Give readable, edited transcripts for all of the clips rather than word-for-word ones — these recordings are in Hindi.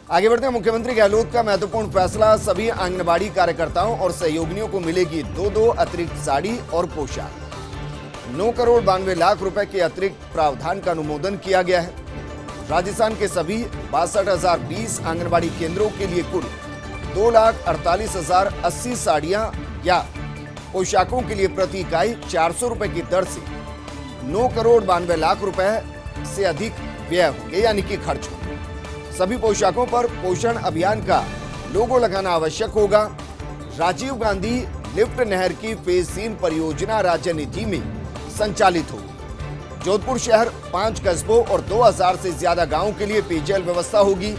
आगे बढ़ते हैं। मुख्यमंत्री गहलोत का महत्वपूर्ण फैसला, सभी आंगनबाड़ी कार्यकर्ताओं और सहयोगिनियों को मिलेगी दो अतिरिक्त साड़ी और पोशाक। 9 करोड़ 92 लाख रुपए के अतिरिक्त प्रावधान का अनुमोदन किया गया है। राजस्थान के सभी 62,020 आंगनबाड़ी केंद्रों के लिए कुल 2,48,080 साड़ियां या पोशाकों के लिए प्रति इकाई 400 रुपए की दर से 9 करोड़ 92 लाख रुपए से अधिक व्यय होंगे, यानी कि खर्च होंगे। सभी पोशाकों पर पोषण अभियान का लोगो लगाना आवश्यक होगा। राजीव गांधी लिफ्ट नहर की फेज 3 परियोजना राज्य निधि में संचालित होगी। जोधपुर शहर 5 कस्बों और 2000 से ज्यादा गांवों के लिए पेयजल व्यवस्था होगी।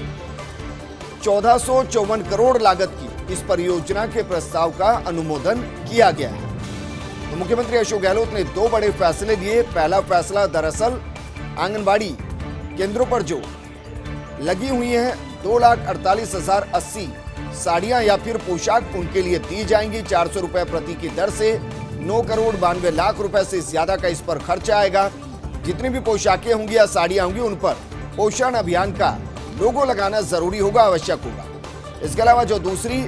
1454 करोड़ लागत की इस परियोजना के प्रस्ताव का अनुमोदन किया गया है। तो मुख्यमंत्री अशोक गहलोत ने 2 बड़े फैसले लिए। पहला फैसला, दरअसल आंगनबाड़ी केंद्रों पर जो लगी हुई हैं 2,48,080 साड़ियां या फिर पोशाक, उनके लिए दी जाएंगी 400 रुपए प्रति की दर से। 9 करोड़ 92 लाख रुपए से ज्यादा का इस पर खर्च आएगा। जितनी भी पोशाकें होंगी या साड़ियां होंगी, उन पर पोषण अभियान का लोगो लगाना जरूरी होगा, आवश्यक होगा। इसके अलावा जो दूसरी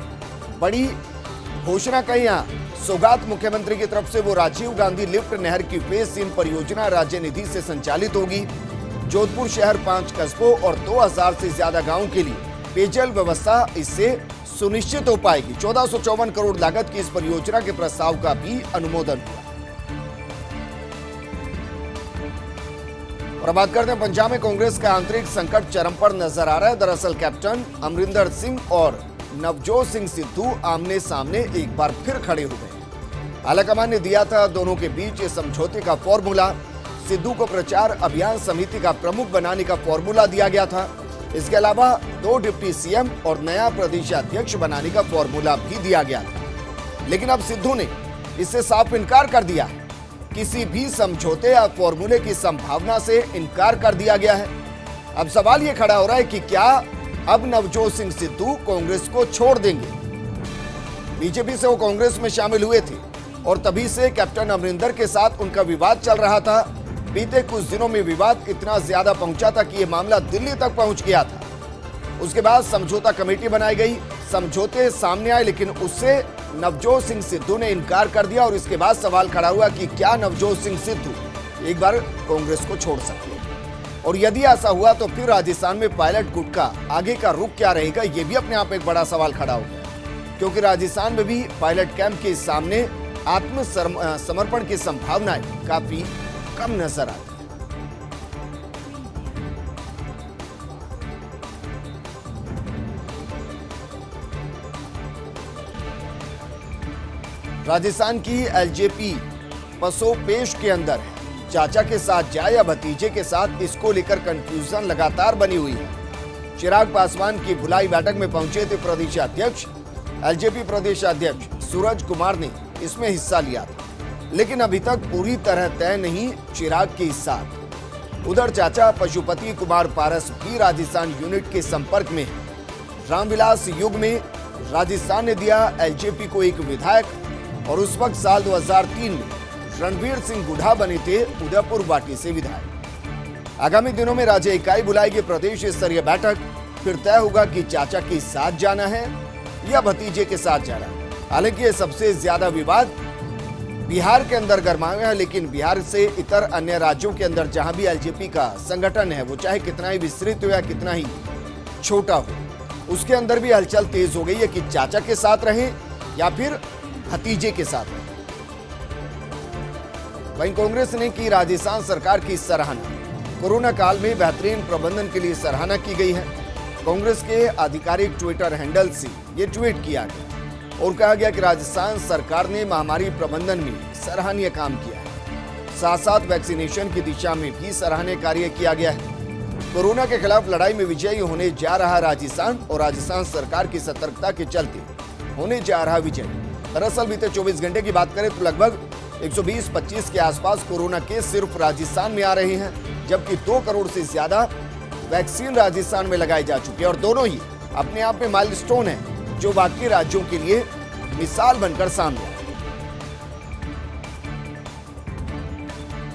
बड़ी घोषणा कही यहाँ सौगात मुख्यमंत्री की तरफ से, वो राजीव गांधी लिफ्ट नहर की फेज 3 परियोजना राज्य निधि से संचालित होगी। जोधपुर शहर 5 कस्बों और 2000 से ज्यादा गांवों के लिए पेयजल व्यवस्था इससे सुनिश्चित हो पाएगी। 1454 करोड़ लागत की इस परियोजना के प्रस्ताव का भी अनुमोदन हुआ। और बात करते हैं पंजाब में कांग्रेस का आंतरिक संकट चरम पर नजर आ रहा है। दरअसल कैप्टन अमरिंदर सिंह और नवजोत सिंह सिद्धू आमने सामने एक बार फिर खड़े हो गए। आलाकमान ने दिया था दोनों के बीच समझौते का फॉर्मूला। सिद्धू को प्रचार अभियान समिति का प्रमुख बनाने का फॉर्मूला दिया गया था। इसके अलावा 2 डिप्टी सीएम और नया प्रदेशाध्यक्ष बनाने का फॉर्मूला भी दिया गया था। लेकिन अब सिद्धू ने इससे साफ इनकार कर दिया है। किसी भी समझौते या फॉर्मूले की संभावना से इनकार कर दिया गया है। अब सवाल यह खड़ा हो रहा है कि क्या अब नवजोत सिंह सिद्धू कांग्रेस को छोड़ देंगे। बीजेपी से वो कांग्रेस में शामिल हुए थे और तभी से कैप्टन अमरिंदर के साथ उनका विवाद चल रहा था। बीते कुछ दिनों में विवाद इतना ज्यादा पहुंचा था कि यह मामला दिल्ली तक पहुंच गया था। उसके बाद समझौता कमेटी बनाई गई, समझौते सामने आए, लेकिन उससे नवजोत सिंह सिद्धू ने इनकार कर दिया। और इसके बाद सवाल खड़ा हुआ कि क्या नवजोत सिंह सिद्धू एक बार कांग्रेस को छोड़ सकते हैं, और यदि ऐसा हुआ तो फिर राजस्थान में पायलट गुट का आगे का रुख क्या रहेगा, यह भी अपने आप एक बड़ा सवाल खड़ा हो गया। क्योंकि राजस्थान में भी पायलट कैंप के सामने आत्मसमर्पण की संभावनाएं काफी कम नजर आती है। राजस्थान की एलजेपी पसोपेश के अंदर है। चाचा के साथ जाए या भतीजे के साथ, इसको लेकर कंफ्यूजन लगातार बनी हुई है। चिराग पासवान की बुलाई बैठक में पहुंचे थे प्रदेशाध्यक्ष। एलजेपी प्रदेशाध्यक्ष सूरज कुमार ने इसमें हिस्सा लिया था, लेकिन अभी तक पूरी तरह तय नहीं चिराग के साथ। उधर चाचा पशुपति कुमार पारस भी राजस्थान यूनिट के संपर्क में है। रामविलास युग में राजस्थान ने दिया एलजेपी को एक विधायक, और उस वक्त साल 2003 में रणवीर सिंह गुढ़ा बने थे उदयपुर वाटी से विधायक। आगामी दिनों में राज्य इकाई बुलाएगी प्रदेश स्तरीय बैठक, फिर तय होगा कि चाचा के साथ जाना है या भतीजे के साथ जाना है। हालांकि ये सबसे ज्यादा विवाद बिहार के अंदर गरमाया है, लेकिन बिहार से इतर अन्य राज्यों के अंदर जहां भी एलजेपी का संगठन है, वो चाहे कितना ही विस्तृत हो या कितना ही छोटा हो, उसके अंदर भी हलचल तेज हो गई है कि चाचा के साथ रहें या फिर भतीजे के साथ रहें। वहीं कांग्रेस ने की राजस्थान सरकार की सराहना। कोरोना काल में बेहतरीन प्रबंधन के लिए सराहना की गई है। कांग्रेस के आधिकारिक ट्विटर हैंडल से ये ट्वीट किया गया और कहा गया कि राजस्थान सरकार ने महामारी प्रबंधन में सराहनीय काम किया है। साथ साथ वैक्सीनेशन की दिशा में भी सराहनीय कार्य किया गया है। कोरोना के खिलाफ लड़ाई में विजयी होने जा रहा राजस्थान, और राजस्थान सरकार की सतर्कता के चलते होने जा रहा विजय। दरअसल बीते 24 घंटे की बात करें तो लगभग 120-25 के आसपास कोरोना केस सिर्फ राजस्थान में आ रहे हैं, जबकि 2 करोड़ से ज्यादा वैक्सीन राजस्थान में लगाई जा चुकी है। और दोनों ही अपने आप में माइलस्टोन है, जो बाकी राज्यों के लिए मिसाल बनकर सामने आए।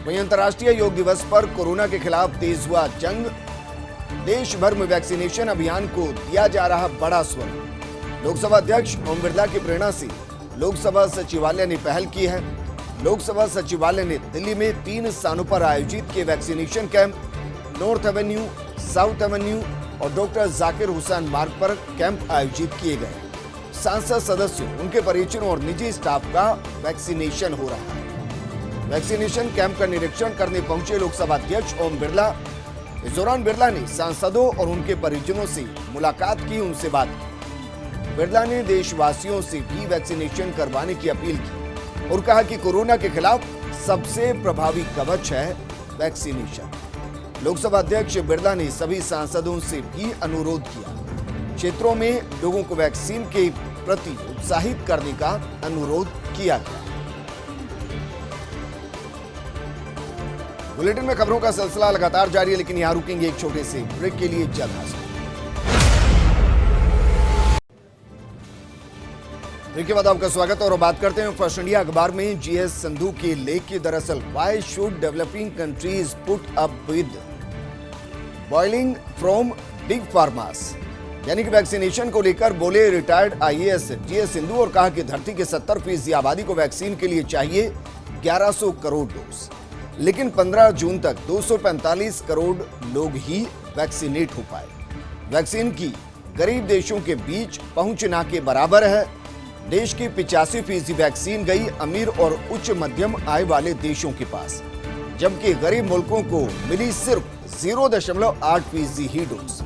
वहीं अंतर्राष्ट्रीय योग दिवस पर कोरोना के खिलाफ तेज हुआ जंग। देश भर में वैक्सीनेशन अभियान को दिया जा रहा बड़ा स्वरूप। लोकसभा अध्यक्ष ओम बिरला की प्रेरणा से लोकसभा सचिवालय ने पहल की है। लोकसभा सचिवालय ने दिल्ली में 3 स्थानों पर आयोजित किए vaccination camp. North Avenue, south Avenue और डॉक्टर जाकिर हुसैन मार्ग पर कैंप आयोजित किए गए। सांसद सदस्यों, उनके परिजनों और निजी स्टाफ का वैक्सीनेशन हो रहा है। वैक्सीनेशन कैंप का निरीक्षण करने पहुंचे लोकसभा अध्यक्ष ओम बिरला। इस दौरान बिरला ने सांसदों और उनके परिजनों से मुलाकात की, उनसे बात की। बिरला ने देशवासियों से भी वैक्सीनेशन करवाने की अपील की और कहा कि कोरोना के खिलाफ सबसे प्रभावी कवच है वैक्सीनेशन। लोकसभा अध्यक्ष बिरला ने सभी सांसदों से भी अनुरोध किया, क्षेत्रों में लोगों को वैक्सीन के प्रति उत्साहित करने का अनुरोध किया गया। बुलेटिन में खबरों का सिलसिला लगातार जारी है, लेकिन यहां रुकेंगे एक छोटे से ब्रेक के लिए। जल्द हाजिर। ब्रेक के बाद आपका स्वागत और बात करते हैं फर्स्ट इंडिया अखबार में जीएस संधू के लेख की। दरअसल why should developing countries put up with bullying from big pharmas, यानी कि वैक्सीनेशन को लेकर बोले रिटायर्ड आईएएस जीएस सिंधु और कहा कि धरती के 70% आबादी को वैक्सीन के लिए चाहिए 1100 करोड़ डोज, लेकिन 15 जून तक 245 करोड़ लोग ही वैक्सीनेट हो पाए। वैक्सीन की गरीब देशों के बीच पहुंच ना के बराबर है। देश की 85% वैक्सीन गई अमीर और उच्च मध्यम आय वाले देशों के पास, जबकि गरीब मुल्कों को मिली सिर्फ 0.8% ही डोज।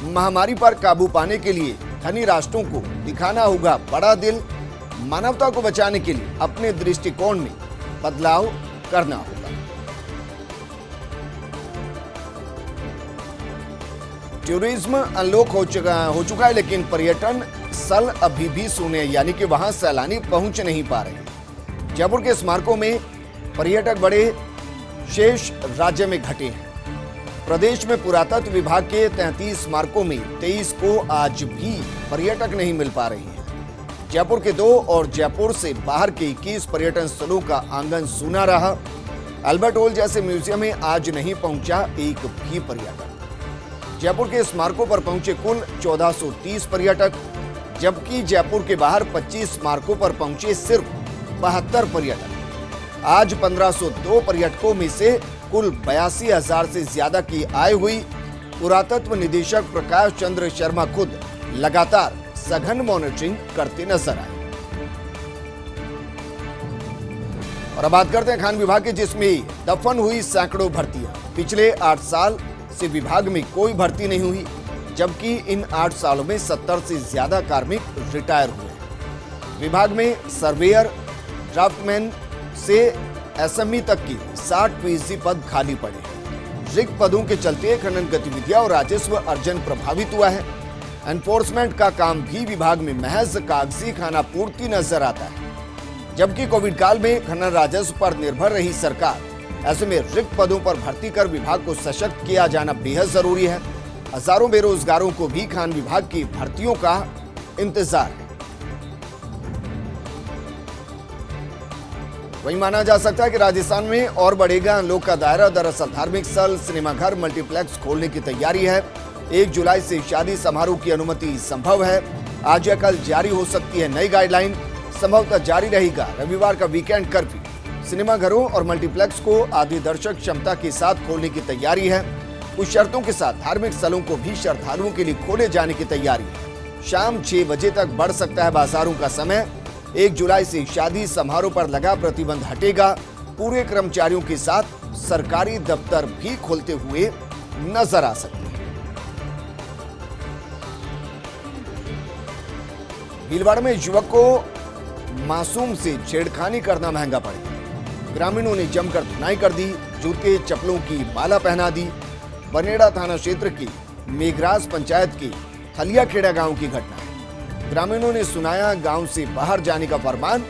महामारी पर काबू पाने के लिए धनी राष्ट्रों को दिखाना होगा बड़ा दिल। मानवता को बचाने के लिए अपने दृष्टिकोण में बदलाव करना होगा। टूरिज्म अनलॉक हो चुका है, लेकिन पर्यटन स्थल अभी भी सूने, यानी कि वहां सैलानी पहुंच नहीं पा रहे। जयपुर के स्मारकों में पर्यटक बड़े शेष राज्य में घटे हैं। प्रदेश में पुरातत्व विभाग के 33 स्मारकों में 23 को आज भी पर्यटक नहीं मिल पा रहे हैं। जयपुर के 2 और जयपुर से बाहर के 21 पर्यटन स्थलों का आंगन सूना रहा। अल्बर्ट हॉल जैसे म्यूजियम में आज नहीं पहुंचा एक भी पर्यटक। जयपुर के स्मारकों पर पहुंचे कुल 1430 पर्यटक, जबकि जयपुर के बाहर 25 स्मारकों पर पहुंचे सिर्फ 72 पर्यटक। आज 1502 पर्यटकों में से कुल 82,000 से ज्यादा की आय हुई। पुरातत्व निदेशक प्रकाश चंद्र शर्मा खुद लगातार सघन मॉनिटरिंग करते नजर आए। और अब बात करते हैं खान विभाग की, जिसमें दफन हुई सैकड़ों भर्तियां। पिछले 8 साल से विभाग में कोई भर्ती नहीं हुई, जबकि इन 8 सालों में 70 से ज्यादा कार्मिक रिटायर हुए। विभाग में सर्वेयर, ड्राफ्टमैन से एसएमई तक की 60% पद खाली पड़े। रिक्त पदों के चलते खनन गतिविधियां और राजस्व अर्जन प्रभावित हुआ है। एनफोर्समेंट का काम भी विभाग में महज कागजी खाना पूर्ति नजर आता है, जबकि कोविड काल में खनन राजस्व पर निर्भर रही सरकार। ऐसे में रिक्त पदों पर भर्ती कर विभाग को सशक्त किया जाना बेहद जरूरी है। हजारों बेरोजगारों को भी खान विभाग की भर्तियों का इंतजार है। वहीं माना जा सकता है कि राजस्थान में और बढ़ेगा अनलॉक का दायरा। दरअसल धार्मिक स्थल, सिनेमाघर, मल्टीप्लेक्स खोलने की तैयारी है। 1 जुलाई से शादी समारोह की अनुमति संभव है। आज या कल जारी हो सकती है नई गाइडलाइन। संभवतः जारी रहेगा रविवार का वीकेंड कर्फ्यू। सिनेमाघरों और मल्टीप्लेक्स को आधी दर्शक क्षमता के साथ खोलने की तैयारी है। कुछ शर्तों के साथ धार्मिक स्थलों को भी श्रद्धालुओं के लिए खोले जाने की तैयारी है। शाम 6 बजे तक बढ़ सकता है बाजारों का समय। 1 जुलाई से शादी समारोह पर लगा प्रतिबंध हटेगा। पूरे कर्मचारियों के साथ सरकारी दफ्तर भी खोलते हुए नजर आ सकते हैं। भीलवाड़ा में युवक को मासूम से छेड़खानी करना महंगा पड़ गया। ग्रामीणों ने जमकर धुनाई कर दी, जूते चप्पलों की माला पहना दी। बनेड़ा थाना क्षेत्र की मेघराज पंचायत के थलियाखेड़ा गांव की घटना है। ग्रामीणों ने सुनाया गांव से बाहर जाने का फरमान।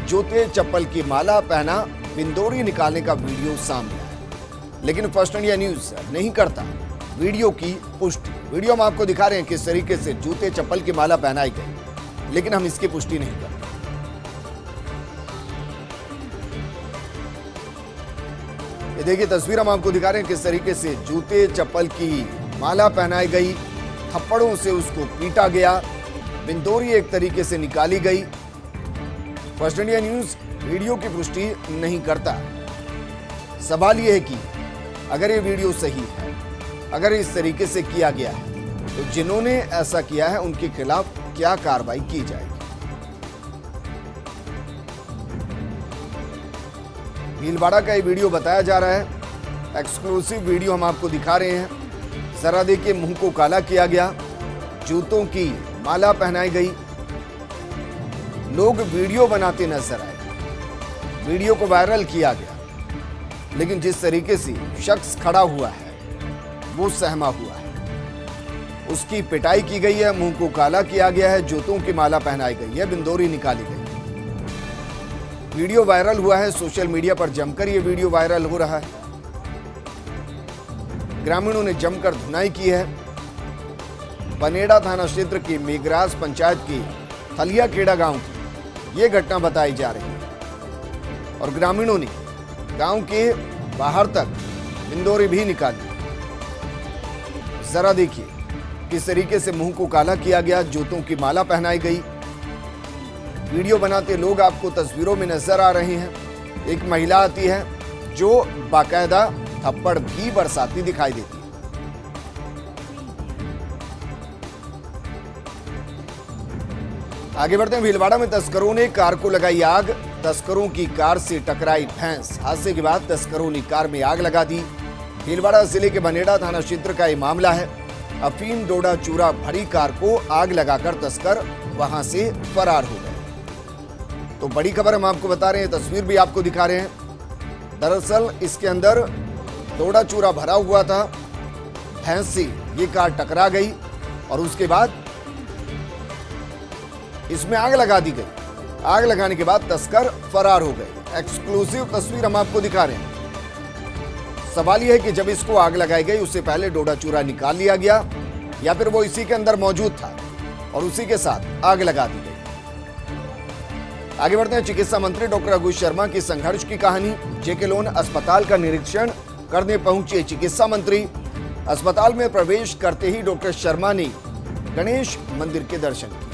जूते चप्पल की माला पहना, बिंदोरी निकालने का वीडियो सामने आया, लेकिन फर्स्ट इंडिया न्यूज नहीं करता वीडियो की पुष्टि। वीडियो में आपको दिखा रहे हैं किस तरीके से जूते चप्पल की माला पहनाई गई, लेकिन हम इसकी पुष्टि नहीं करते। ये देखिए तस्वीर हम आपको दिखा रहे हैं किस तरीके से जूते चप्पल की माला पहनाई गई, थप्पड़ों से उसको पीटा गया, बिंदोरी एक तरीके से निकाली गई। फर्स्ट इंडिया न्यूज वीडियो की पुष्टि नहीं करता। सवाल यह है कि अगर ये वीडियो सही है, अगर इस तरीके से किया गया है, तो जिन्होंने ऐसा किया है उनके खिलाफ क्या कार्रवाई की जाएगी। भीलवाड़ा का ये वीडियो बताया जा रहा है, एक्सक्लूसिव वीडियो हम आपको दिखा रहे हैं। जरा देखिए, मुंह को काला किया गया, जूतों की माला पहनाई गई, लोग वीडियो बनाते नजर आए, वीडियो को वायरल किया गया, लेकिन जिस तरीके से शख्स खड़ा हुआ है वो सहमा हुआ है। उसकी पिटाई की गई है, मुंह को काला किया गया है, जूतों की माला पहनाई गई है, बिंदोरी निकाली गई। वीडियो वायरल हुआ है, सोशल मीडिया पर जमकर यह वीडियो वायरल हो रहा है। ग्रामीणों ने जमकर धुनाई की है। बनेड़ा थाना क्षेत्र की मेघराज पंचायत की थलियाखेड़ा गांव की यह घटना बताई जा रही है और ग्रामीणों ने गांव के बाहर तक बिंदोरी भी निकाली। जरा देखिए किस तरीके से मुंह को काला किया गया, जूतों की माला पहनाई गई। वीडियो बनाते लोग आपको तस्वीरों में नजर आ रहे हैं। एक महिला आती है जो बाकायदा थप्पड़ भी बरसाती दिखाई देती है। आगे बढ़ते हैं। भीलवाड़ा में तस्करों ने कार को लगाई आग, तस्करों की कार से टकराई भैंस। हादसे के बाद तस्करों ने कार में आग लगा दी। भीलवाड़ा जिले के बनेड़ा थाना क्षेत्र का यह मामला है। अफीम डोडा चूरा भरी कार को आग लगाकर तस्कर वहां से फरार हो गए। तो बड़ी खबर हम आपको बता रहे हैं, तस्वीर भी आपको दिखा रहे हैं। दरअसल इसके अंदर डोडा चूरा भरा हुआ था, भैंस से ये कार टकरा गई और उसके बाद इसमें आग लगा दी गई। आग लगाने के बाद तस्कर फरार हो गए। एक्सक्लूसिव तस्वीर हम आपको दिखा रहे हैं। सवाल यह है कि जब इसको आग लगाई गई उससे पहले डोडा चूरा निकाल लिया गया या फिर वो इसी के अंदर मौजूद था और उसी के साथ आग लगा दी गई। आगे बढ़ते हैं। चिकित्सा मंत्री डॉक्टर रघु शर्मा की संघर्ष की कहानी। जेके लोन अस्पताल का निरीक्षण करने पहुंचे चिकित्सा मंत्री। अस्पताल में प्रवेश करते ही डॉक्टर शर्मा ने गणेश मंदिर के दर्शन किए।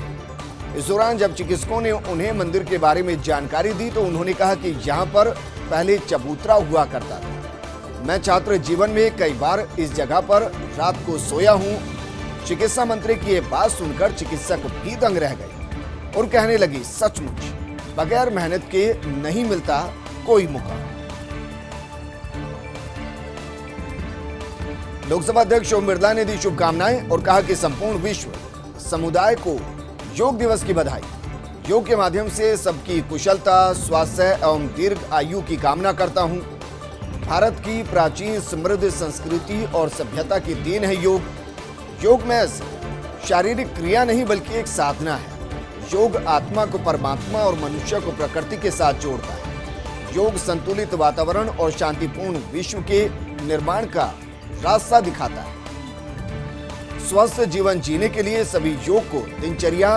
इस दौरान जब चिकित्सकों ने उन्हें मंदिर के बारे में जानकारी दी तो उन्होंने कहा कि यहाँ पर पहले चबूतरा हुआ करता था। मैं छात्र जीवन में कई बार इस जगह पर रात को सोया हूँ। चिकित्सा मंत्री की ये बात सुनकर चिकित्सक भी दंग रह गए और कहने लगी, सचमुच बगैर मेहनत के नहीं मिलता कोई मुकाम। लोकसभा अध्यक्ष ओम बिरला ने दी शुभकामनाएं और कहा कि संपूर्ण विश्व समुदाय को योग दिवस की बधाई। योग के माध्यम से सबकी कुशलता, स्वास्थ्य एवं दीर्घ आयु की कामना करता हूं। भारत की प्राचीन समृद्ध संस्कृति और सभ्यता की देन है योग। योग में शारीरिक क्रिया नहीं बल्कि एक साधना है। योग आत्मा को परमात्मा और मनुष्य को प्रकृति के साथ जोड़ता है। योग संतुलित वातावरण और शांतिपूर्ण विश्व के निर्माण का रास्ता दिखाता है। स्वस्थ जीवन जीने के लिए सभी योग को दिनचर्या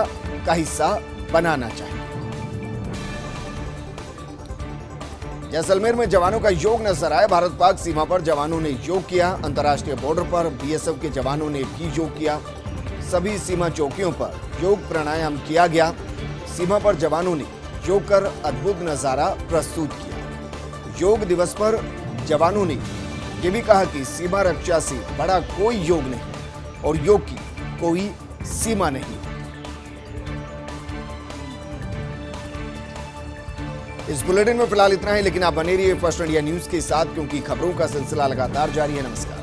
का हिस्सा बनाना चाहिए। जैसलमेर में जवानों का योग नजर आया। भारत पाक सीमा पर जवानों ने योग किया। अंतर्राष्ट्रीय बॉर्डर पर बीएसएफ के जवानों ने भी योग किया। सभी सीमा चौकियों पर योग प्राणायाम किया गया। सीमा पर जवानों ने योग कर अद्भुत नजारा प्रस्तुत किया। योग दिवस पर जवानों ने यह भी कहा कि सीमा रक्षा से बड़ा कोई योग नहीं और योग की कोई सीमा नहीं। इस बुलेटिन में फिलहाल इतना ही, लेकिन आप बने रहिए फर्स्ट इंडिया न्यूज के साथ क्योंकि खबरों का सिलसिला लगातार जारी है। नमस्कार।